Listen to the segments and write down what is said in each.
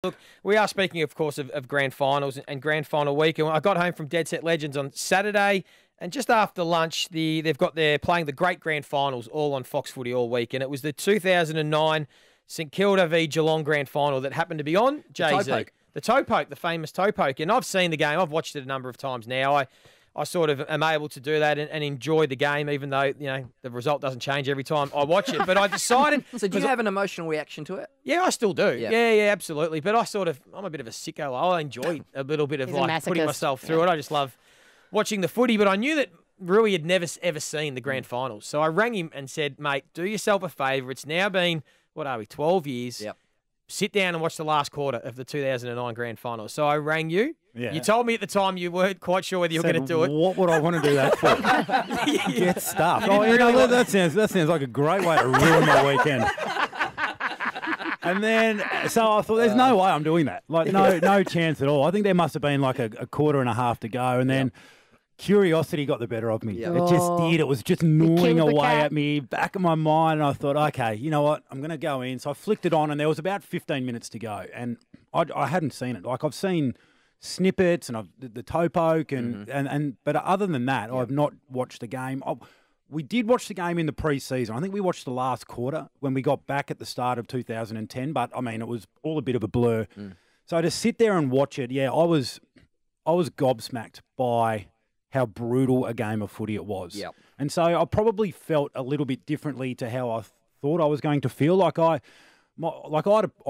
Look, we are speaking, of course, of grand finals and grand final week. And I got home from Dead Set Legends on Saturday, and just after lunch, they're playing the great grand finals all on Fox Footy all week. And it was the 2009 St Kilda v Geelong grand final that happened to be on JZ. The toe poke, the famous toe poke. And I've seen the game. I've watched it a number of times now. I sort of am able to do that and enjoy the game, even though, the result doesn't change every time I watch it. But I decided... So do you have an emotional reaction to it? Yeah, I still do. Yeah, absolutely. But I'm a bit of a sicko. I enjoy a little bit of putting myself through it. I just love watching the footy. But I knew that Rui had never, ever seen the grand finals. So I rang him and said, mate, do yourself a favour. It's now been, 12 years. Yep. Sit down and watch the last quarter of the 2009 grand final. So I rang you. Yeah. You told me at the time you weren't quite sure whether you were going to do it. What would I want to do that for? Get stuffed. That sounds like a great way to ruin my weekend. And then, so I thought, there's no way I'm doing that. No chance at all. I think there must have been like a quarter and a half to go, and then curiosity got the better of me. Yep. It just did. It was just gnawing away at me, back of my mind, and I thought, okay, you know what? I'm going to go in. So I flicked it on, and there was about 15 minutes to go, and I hadn't seen it. Like, I've seen snippets and the toe poke, but other than that, I've not watched the game. We did watch the game in the pre-season. I think we watched the last quarter when we got back at the start of 2010, but I mean, it was all a bit of a blur. So to sit there and watch it, I was gobsmacked by how brutal a game of footy it was. Yep. And so I probably felt a little bit differently to how I thought I was going to feel. I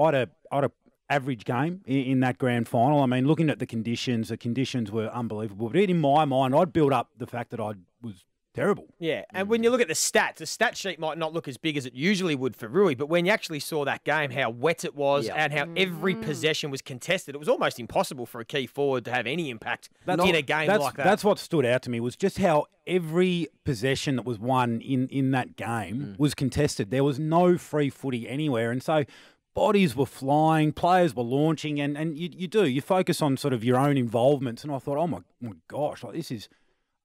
had a average game in that grand final. I mean, looking at the conditions were unbelievable. But in my mind, I'd built up the fact that I was terrible. Yeah, and when you look at the stat sheet might not look as big as it usually would for Rui, but when you actually saw that game, how wet it was and how every possession was contested, it was almost impossible for a key forward to have any impact in a game like that. That's what stood out to me, was just how every possession that was won in that game was contested. There was no free footy anywhere, and so bodies were flying, players were launching, and you focus on sort of your own involvements, and I thought, oh my gosh, this is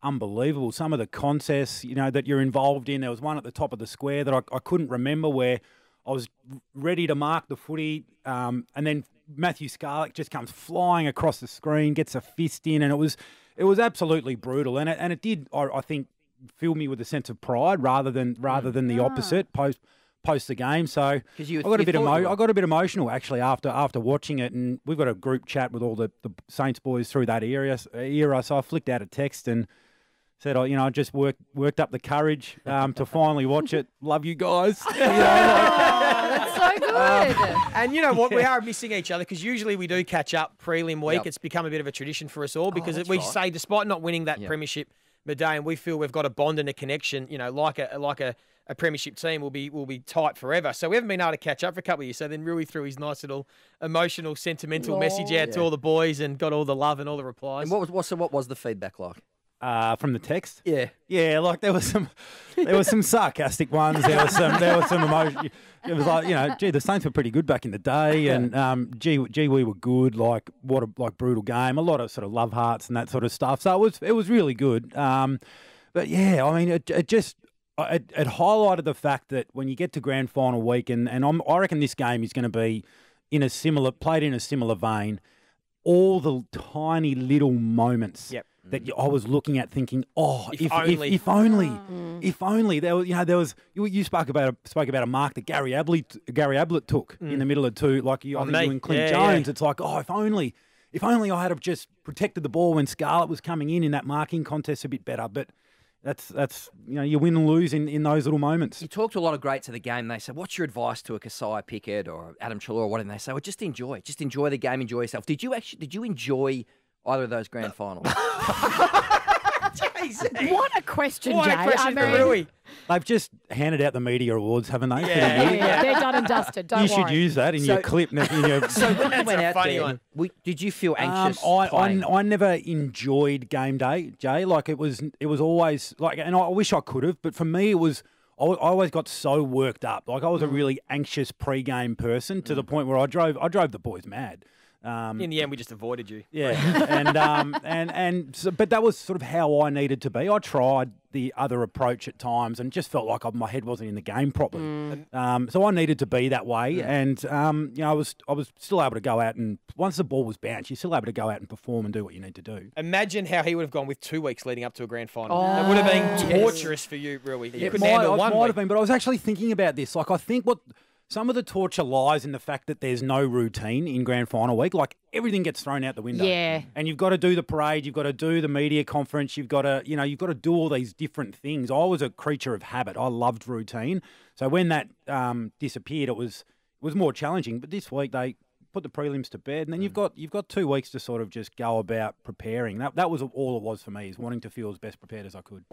unbelievable. Some of the contests, that you're involved in. There was one at the top of the square that I couldn't remember, where I was ready to mark the footy, and then Matthew Scarlett just comes flying across the screen, gets a fist in, and it was absolutely brutal. And it did, I think, fill me with a sense of pride rather than the opposite post the game. So I got a bit emotional actually after watching it, and we've got a group chat with all the Saints boys through that era. So I flicked out a text and said, I just worked up the courage to finally watch it. Love you guys. That's so good. And you know what? We are missing each other, because usually we do catch up prelim week. It's become a bit of a tradition for us all, because we say, despite not winning that premiership Midday, and we feel we've got a bond and a connection, like a premiership team will be tight forever. So we haven't been able to catch up for a couple of years. So then Rui threw his nice little emotional, sentimental message out to all the boys and got all the love and all the replies. And what was the feedback like? From the text? Yeah. Like there was some sarcastic ones. There was some emotion. It was like, the Saints were pretty good back in the day, and we were good. Like, what a brutal game. A lot of sort of love hearts and that sort of stuff. So it was really good. But yeah, I mean, it highlighted the fact that when you get to grand final week, and I reckon this game is going to be played in a similar vein. All the tiny little moments. Yep. That I was looking at, thinking, if only there was. You spoke about a mark that Gary Ablett took in the middle of two, like you and Clint Jones. It's like, if only I had have just protected the ball when Scarlett was coming in that marking contest a bit better. But that's you win and lose in those little moments. You talk to a lot of greats of the game. They say, what's your advice to a Kasai Pickett or Adam Chalor or whatever? And they say, well, just enjoy the game, enjoy yourself. Did you enjoy either of those grand finals? What a question, Jay. What a question for Rui. They've just handed out the media awards, haven't they? Yeah. They're done and dusted. Don't worry. You should use that in your clip. So when you went out there, did you feel anxious? I never enjoyed game day, Jay. Like it was always like, and I wish I could have, but for me it was. I always got so worked up. Like I was a really anxious pre-game person to the point where I drove the boys mad. In the end, we just avoided you. Yeah, but that was sort of how I needed to be. I tried the other approach at times and just felt like my head wasn't in the game properly. So I needed to be that way, and I was still able to go out and once the ball was bounced, you're still able to go out and perform and do what you need to do. Imagine how he would have gone with 2 weeks leading up to a grand final. It would have been torturous for you, really. You couldn't handle 1 might week. have been, but I was actually thinking about this. Like, I think some of the torture lies in the fact that there's no routine in grand final week. Like, everything gets thrown out the window. Yeah. And you've got to do the parade, you've got to do the media conference, you've got to do all these different things. I was a creature of habit. I loved routine. So when that disappeared, it was more challenging. But this week they put the prelims to bed, and then you've got 2 weeks to sort of just go about preparing. That was all it was for me, is wanting to feel as best prepared as I could.